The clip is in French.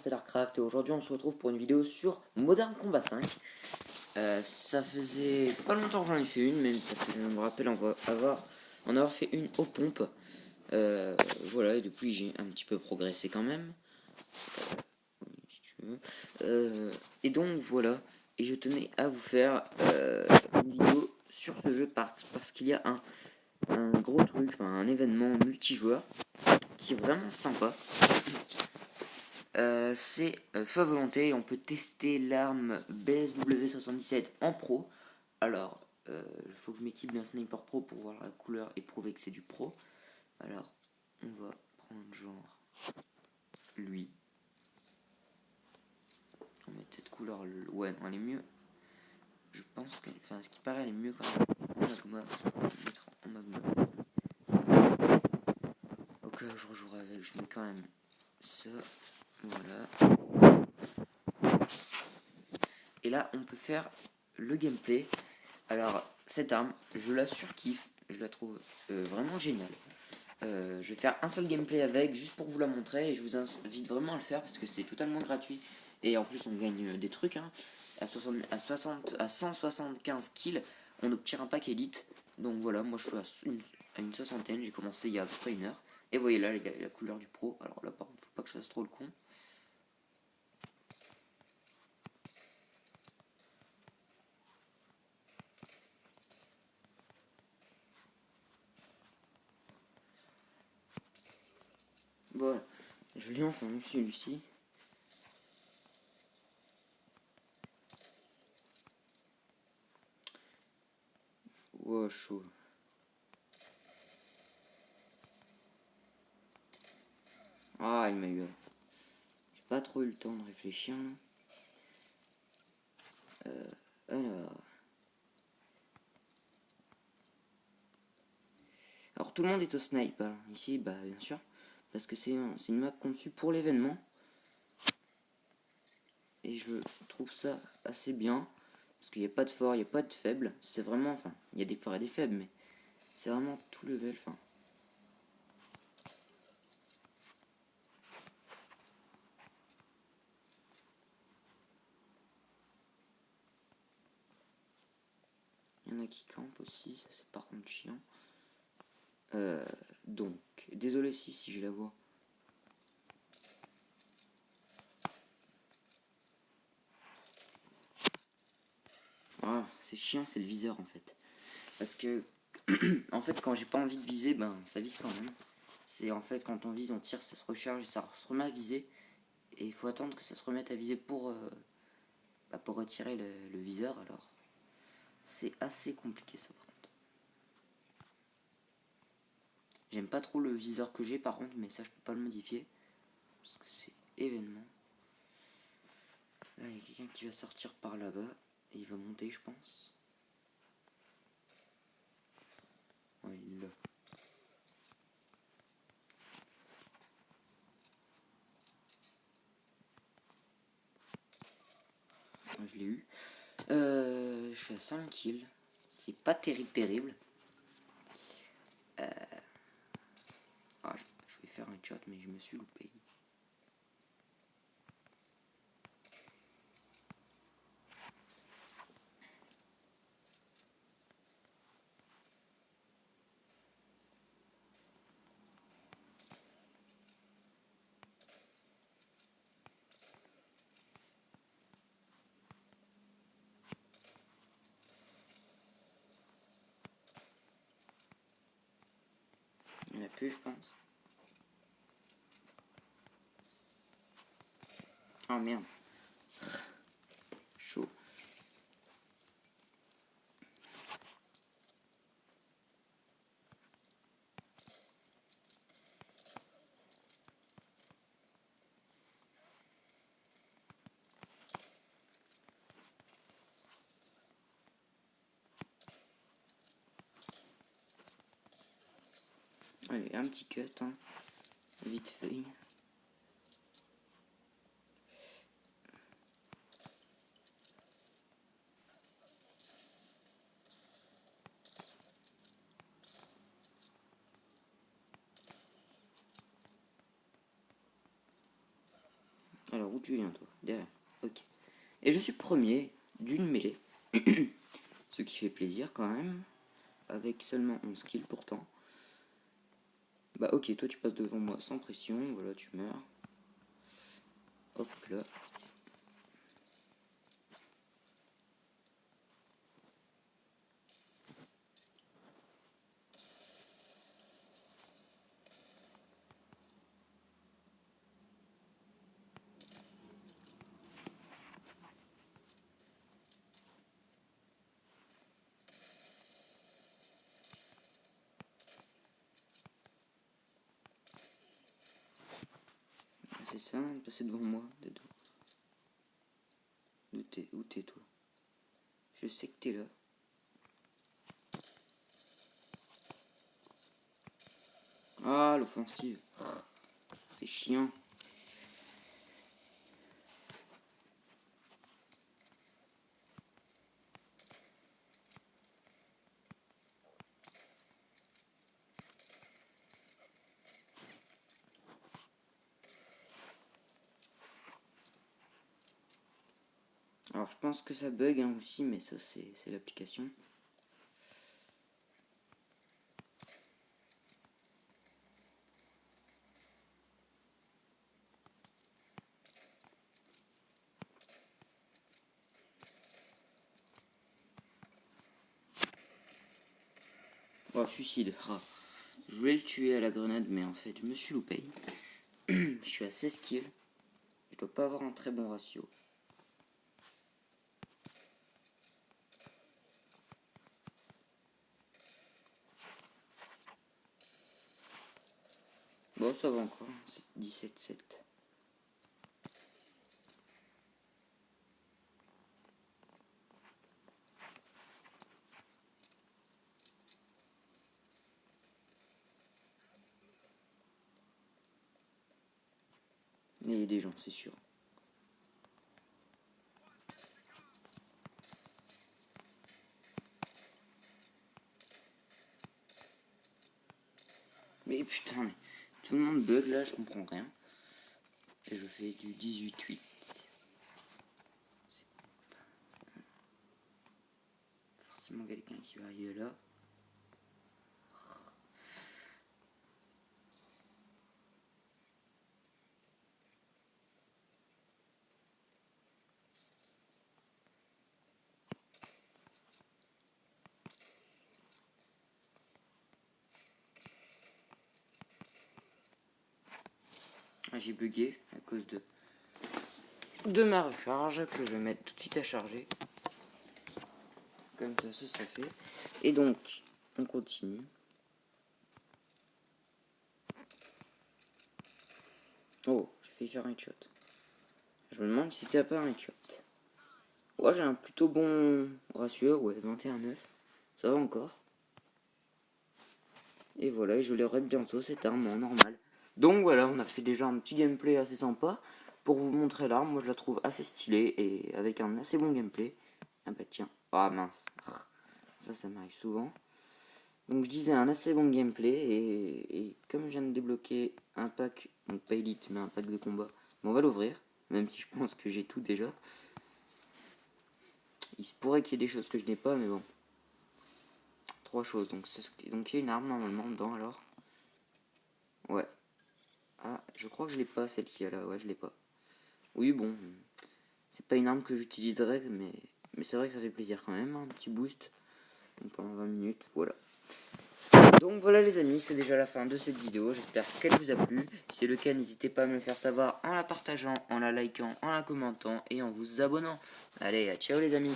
c'est Darkcraft et aujourd'hui on se retrouve pour une vidéo sur Modern Combat 5. Ça faisait pas longtemps que j'en ai fait une, même parce que je me rappelle en avoir fait une aux pompes. Voilà, et depuis j'ai un petit peu progressé quand même. Si tu veux. Et donc voilà, et je tenais à vous faire une vidéo sur ce jeu parce qu'il y a un gros truc, enfin un événement multijoueur qui est vraiment sympa. C'est feu à volonté, on peut tester l'arme BSW77 en pro. Alors, il faut que je m'équipe d'un sniper pro pour voir la couleur et prouver que c'est du pro. Alors, on va prendre genre lui. On va mettre cette couleur, ouais, non, elle est mieux. Je pense que, enfin, ce qui paraît, elle est mieux quand même. En magma, on va mettre en magma. Au cas où je rejouerai avec, je mets quand même ça. Voilà. Et là, on peut faire le gameplay. Alors, cette arme, je la surkiffe. Je la trouve vraiment géniale. Je vais faire un seul gameplay avec, juste pour vous la montrer. Et je vous invite vraiment à le faire parce que c'est totalement gratuit. Et en plus, on gagne des trucs. Hein. À 175 kills, on obtient un pack élite. Donc voilà, moi je suis à une soixantaine. J'ai commencé il y a à peu près une heure. Et vous voyez là, les gars, la couleur du pro. Alors là, par contre, faut pas que je fasse trop le con. Voilà, je l'ai enfin eu celui-ci. Wow, chaud. Ah, il m'a eu. J'ai pas trop eu le temps de réfléchir. Alors tout le monde est au snipe. Alors, ici, bah bien sûr, parce que c'est une map conçue pour l'événement. Et je trouve ça assez bien. Parce qu'il n'y a pas de fort, il n'y a pas de faible. C'est vraiment, enfin, il y a des forts et des faibles, mais c'est vraiment tout level. Enfin, il y en a qui campent aussi, ça c'est par contre chiant. Donc, désolé si je la vois. Ah, c'est chiant, c'est le viseur en fait. Parce que, en fait, quand j'ai pas envie de viser, ben ça vise quand même. C'est en fait quand on vise, on tire, ça se recharge et ça se remet à viser. Et il faut attendre que ça se remette à viser pour retirer le viseur. Alors, c'est assez compliqué ça par contre. J'aime pas trop le viseur que j'ai par contre, mais ça je peux pas le modifier. Parce que c'est événement. Là, il y a quelqu'un qui va sortir par là-bas. Et il va monter, je pense. Ouais, il est là. Je l'ai eu. Je suis à 5 kills. C'est pas terrible. Ah, je vais faire un shot, mais je me suis loupé. Il n'y en a plus, je pense. Oh merde. Chaud. Allez, un petit cut, hein. Vite fait. Alors, où tu viens, toi? Derrière. Ok. Et je suis premier d'une mêlée. Ce qui fait plaisir quand même. Avec seulement 11 kills pourtant. Bah ok, toi tu passes devant moi sans pression. Voilà, tu meurs. Hop là. C'est ça, passer devant moi. Où t'es toi? Je sais que t'es là. Ah, l'offensive. C'est chiant. Alors je pense que ça bug hein, aussi, mais ça c'est l'application. Oh, suicide. Ah. Je voulais le tuer à la grenade, mais en fait je me suis loupé. Je suis à 16 kills. Je dois pas avoir un très bon ratio. Bon, ça va encore. 17-7. Il y a des gens, c'est sûr. Mais putain, mais tout le monde bug là, je comprends rien. Et je fais du 18-8. C'est forcément quelqu'un qui va arriver là. Ah, j'ai bugué à cause de ma recharge que je vais mettre tout de suite à charger. Comme ça, ce sera fait. Et donc, on continue. Oh, j'ai failli faire un shot. Je me demande si t'as pas un shot. Ouais, j'ai un plutôt bon ratio, ouais, 21-9. Ça va encore. Et voilà, je l'aurai bientôt, cette arme en normal. Donc voilà, on a fait déjà un petit gameplay assez sympa. Pour vous montrer l'arme, moi je la trouve assez stylée et avec un assez bon gameplay. Ah bah tiens, ah mince. Ça m'arrive souvent. Donc je disais un assez bon gameplay et comme je viens de débloquer un pack, donc pas élite mais un pack de combat, on va l'ouvrir. Même si je pense que j'ai tout déjà. Il se pourrait qu'il y ait des choses que je n'ai pas mais bon. 3 choses, donc il y a une arme normalement dedans alors. Ouais. Ah, je crois que je l'ai pas celle qui est là, ouais je l'ai pas. Oui bon, c'est pas une arme que j'utiliserais mais c'est vrai que ça fait plaisir quand même, hein, un petit boost. Donc pendant 20 minutes, voilà. Donc voilà les amis, c'est déjà la fin de cette vidéo, j'espère qu'elle vous a plu. Si c'est le cas, n'hésitez pas à me le faire savoir en la partageant, en la likant, en la commentant et en vous abonnant. Allez, ciao les amis.